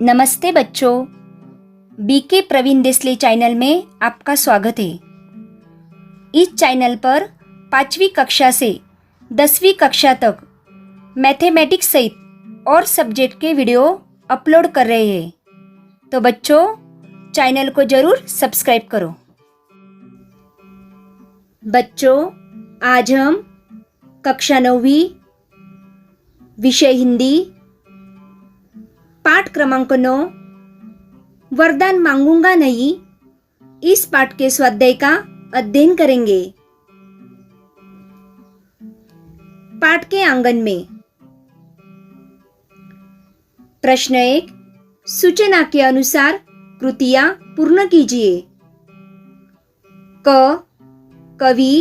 नमस्ते बच्चों, BK Praveen Desale channel में आपका स्वागत है। इस चैनल पर 5वीं कक्षा से 10वीं कक्षा तक मैथमेटिक्स सहित और सब्जेक्ट के वीडियो अपलोड कर रहे हैं, तो बच्चों चैनल को ज़रूर सब्सक्राइब करो। बच्चों, आज हम कक्षा 9वीं विषय हिंदी पाठ क्रमांक 9 वरदान मांगूंगा नहीं, इस पाठ के स्वाध्याय का अध्ययन करेंगे। पाठ के आंगन में प्रश्न 1, सूचना के अनुसार कृतियां पूर्ण कीजिए। कवि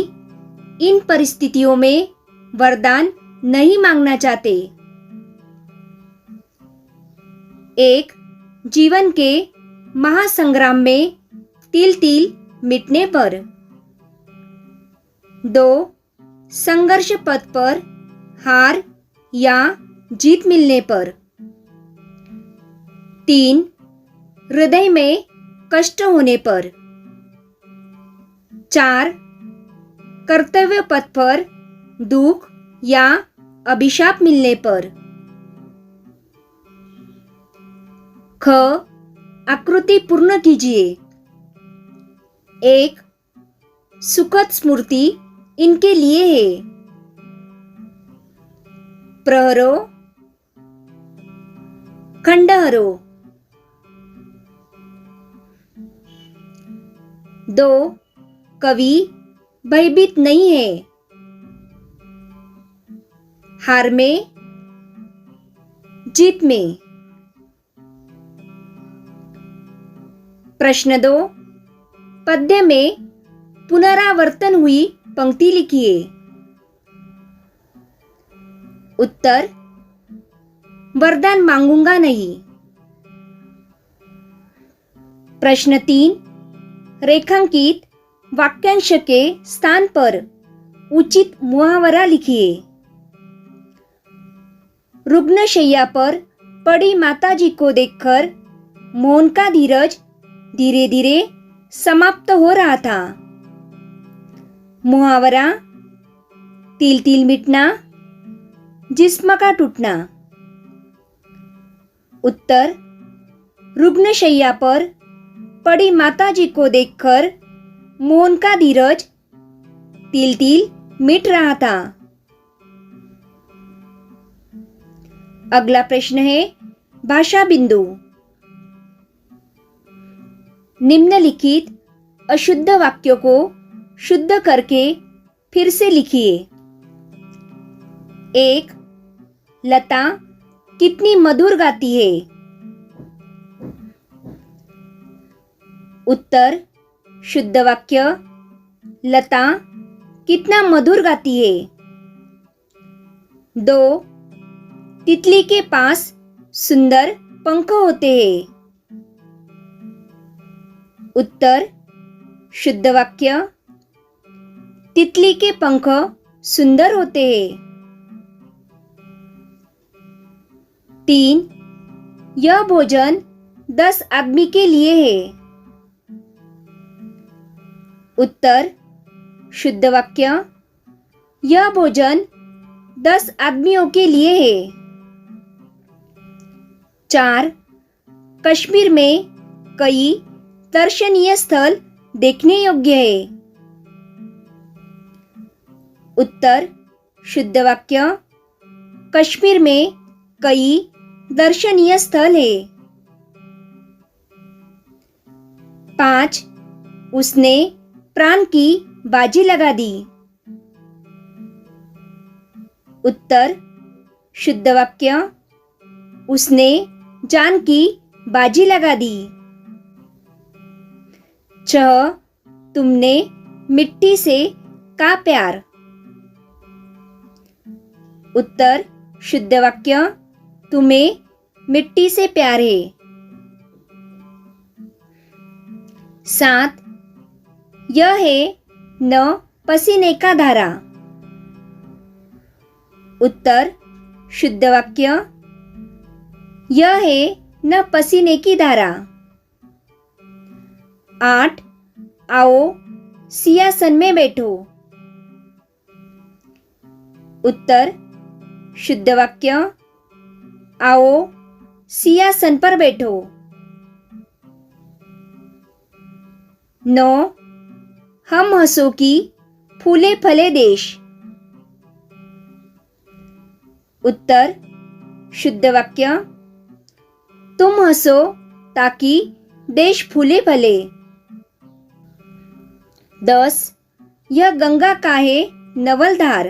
इन परिस्थितियों में वरदान नहीं मांगना चाहते। 1, जीवन के महासंग्राम में तिल तिल मिटने पर। 2, संघर्ष पथ पर हार या जीत मिलने पर। 3, हृदय में कष्ट होने पर। 4, कर्तव्य पथ पर दुख या अभिशाप मिलने पर। ख, आकृति पूर्ण कीजिए। 1, सुखद स्मृति इनके लिए है। प्रहरो, खंडहरो। 2, कवि भयभीत नहीं है। हार में जीत में। प्रश्न 2, पद्य में पुनरावर्तन हुई पंक्ति लिखिए। उत्तर, वरदान मांगूंगा नहीं। प्रश्न 3, रेखांकित वाक्यांश के स्थान पर उचित मुहावरा लिखिए। रुग्णशैया पर पड़ी माताजी को देखकर मोहन का धीरज धीरे धीरे समाप्त हो रहा था। मुहावरा, तिल तिल मिटना, जिस्म का टूटना। उत्तर, रुग्णशैया पर पड़ी माताजी को देखकर मोहन का धीरज तिल तिल मिट रहा था। अगला प्रश्न है भाषा बिंदु। निम्नलिखित अशुद्ध वाक्यों को शुद्ध करके फिर से लिखिए। 1, लता कितनी मधुर गाती है। उत्तर, शुद्ध वाक्य, लता कितना मधुर गाती है। 2, तितली के पास सुंदर पंख होते हैं। उत्तर, शुद्ध वाक्य, तितली के पंख सुंदर होते हैं। 3, यह भोजन 10 आदमी के लिए है। उत्तर, शुद्ध वाक्य, यह भोजन 10 आदमियों के लिए है। 4, कश्मीर में कई दर्शनीय स्थल देखने योग्य है। उत्तर, शुद्ध वाक्य, कश्मीर में कई दर्शनीय स्थल है। 5, उसने प्राण की बाजी लगा दी। उत्तर, शुद्ध वाक्य, उसने जान की बाजी लगा दी। 6, तुमने मिट्टी से का प्यार। उत्तर, शुद्ध वाक्य, तुम्हें मिट्टी से प्यार है। 7, यह है न पसीने का धारा। उत्तर, शुद्ध वाक्य, यह है न पसीने की धारा। 8. आओ सिंहासन में बैठो। उत्तर शुद्ध वाक्य आओ सिंहासन पर बैठो। 9. हम हंसों की फूले फले देश। उत्तर शुद्ध वाक्य तुम हंसो ताकि देश फूले फले। 10. यह गंगा का है नवलधार।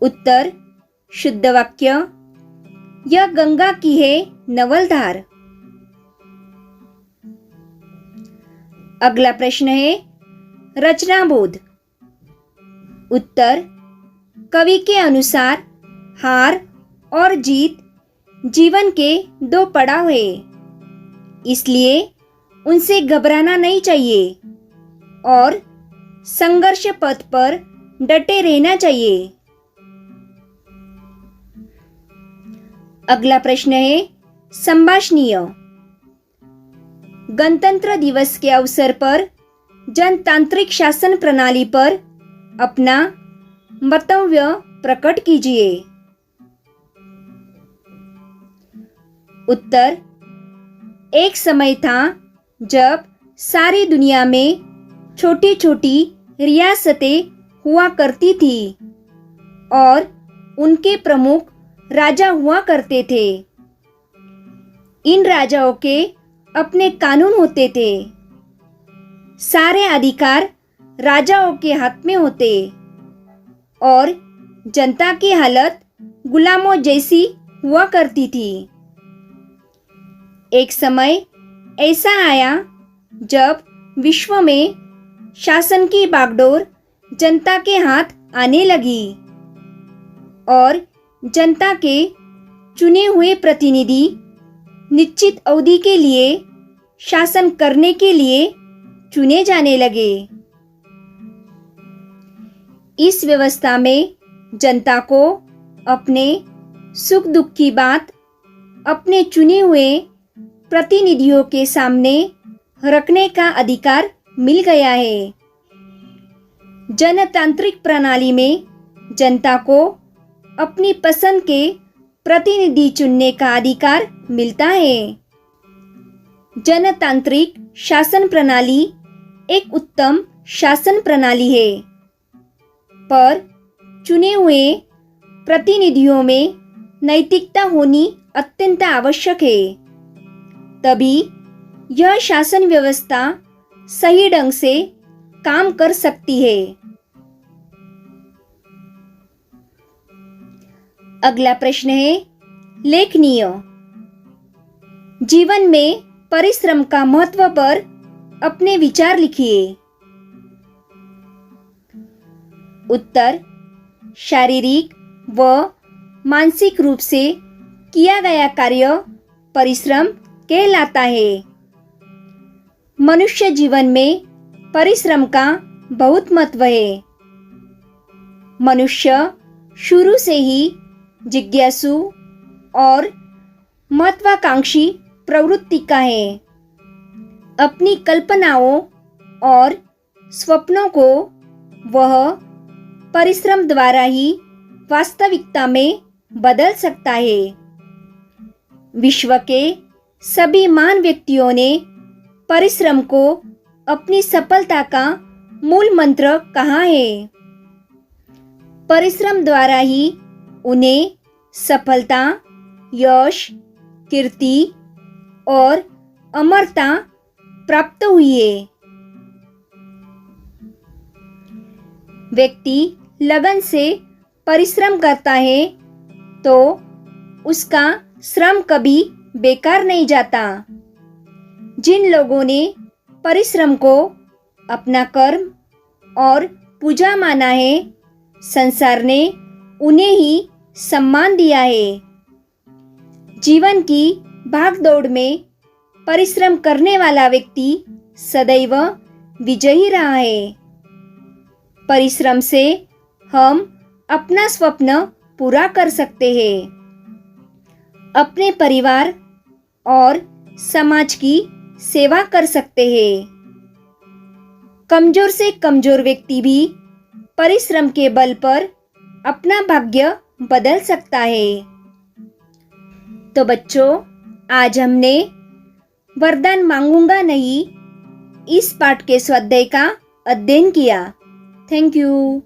उत्तर शुद्ध वाक्य यह गंगा की है नवलधार। अगला प्रश्न है रचनाबोध। उत्तर कवि के अनुसार हार और जीत जीवन के दो पड़ाव है, इसलिए उनसे घबराना नहीं चाहिए और संघर्ष पथ पर डटे रहना चाहिए। अगला प्रश्न है संभाषणीय। गणतंत्र दिवस के अवसर पर जनतांत्रिक शासन प्रणाली पर अपना मंतव्य प्रकट कीजिए। उत्तर एक समय था जब सारी दुनिया में छोटी छोटी रियासतें हुआ करती थी और उनके प्रमुख राजा हुआ करते थे। इन राजाओं के अपने कानून होते थे। सारे अधिकार राजाओं के हाथ में होते और जनता की हालत गुलामों जैसी हुआ करती थी। एक समय ऐसा आया जब विश्व में शासन की बागडोर जनता के हाथ आने लगी और जनता के चुने हुए प्रतिनिधि निश्चित अवधि के लिए शासन करने के लिए चुने जाने लगे। इस व्यवस्था में जनता को अपने सुख दुख की बात अपने चुने हुए प्रतिनिधियों के सामने रखने का अधिकार मिल गया है। जनतांत्रिक प्रणाली में जनता को अपनी पसंद के प्रतिनिधि चुनने का अधिकार मिलता है। जनतांत्रिक शासन प्रणाली एक उत्तम शासन प्रणाली है, पर चुने हुए प्रतिनिधियों में नैतिकता होनी अत्यंत आवश्यक है, तभी यह शासन व्यवस्था सही ढंग से काम कर सकती है। अगला प्रश्न है लेखनीय। जीवन में परिश्रम का महत्व पर अपने विचार लिखिए। उत्तर शारीरिक व मानसिक रूप से किया गया कार्य परिश्रम कहलाता है। मनुष्य जीवन में परिश्रम का बहुत महत्व है। मनुष्य शुरू से ही जिज्ञासु और महत्वाकांक्षी प्रवृत्ति का है। अपनी कल्पनाओं और स्वप्नों को वह परिश्रम द्वारा ही वास्तविकता में बदल सकता है। विश्व के सभी महान व्यक्तियों ने परिश्रम को अपनी सफलता का मूल मंत्र कहा है। परिश्रम द्वारा ही उन्हें सफलता, यश, कीर्ति और अमरता प्राप्त हुई है। व्यक्ति लगन से परिश्रम करता है तो उसका श्रम कभी बेकार नहीं जाता। जिन लोगों ने परिश्रम को अपना कर्म और पूजा माना है, संसार ने उन्हें ही सम्मान दिया है। जीवन की भागदौड़ में परिश्रम करने वाला व्यक्ति सदैव विजयी रहा है। परिश्रम से हम अपना स्वप्न पूरा कर सकते हैं। अपने परिवार और समाज की सेवा कर सकते हैं। कमजोर से कमजोर व्यक्ति भी परिश्रम के बल पर अपना भाग्य बदल सकता है। तो बच्चों, आज हमने वरदान मांगूंगा नहीं इस पाठ के स्वाध्याय का अध्ययन किया। Thank you.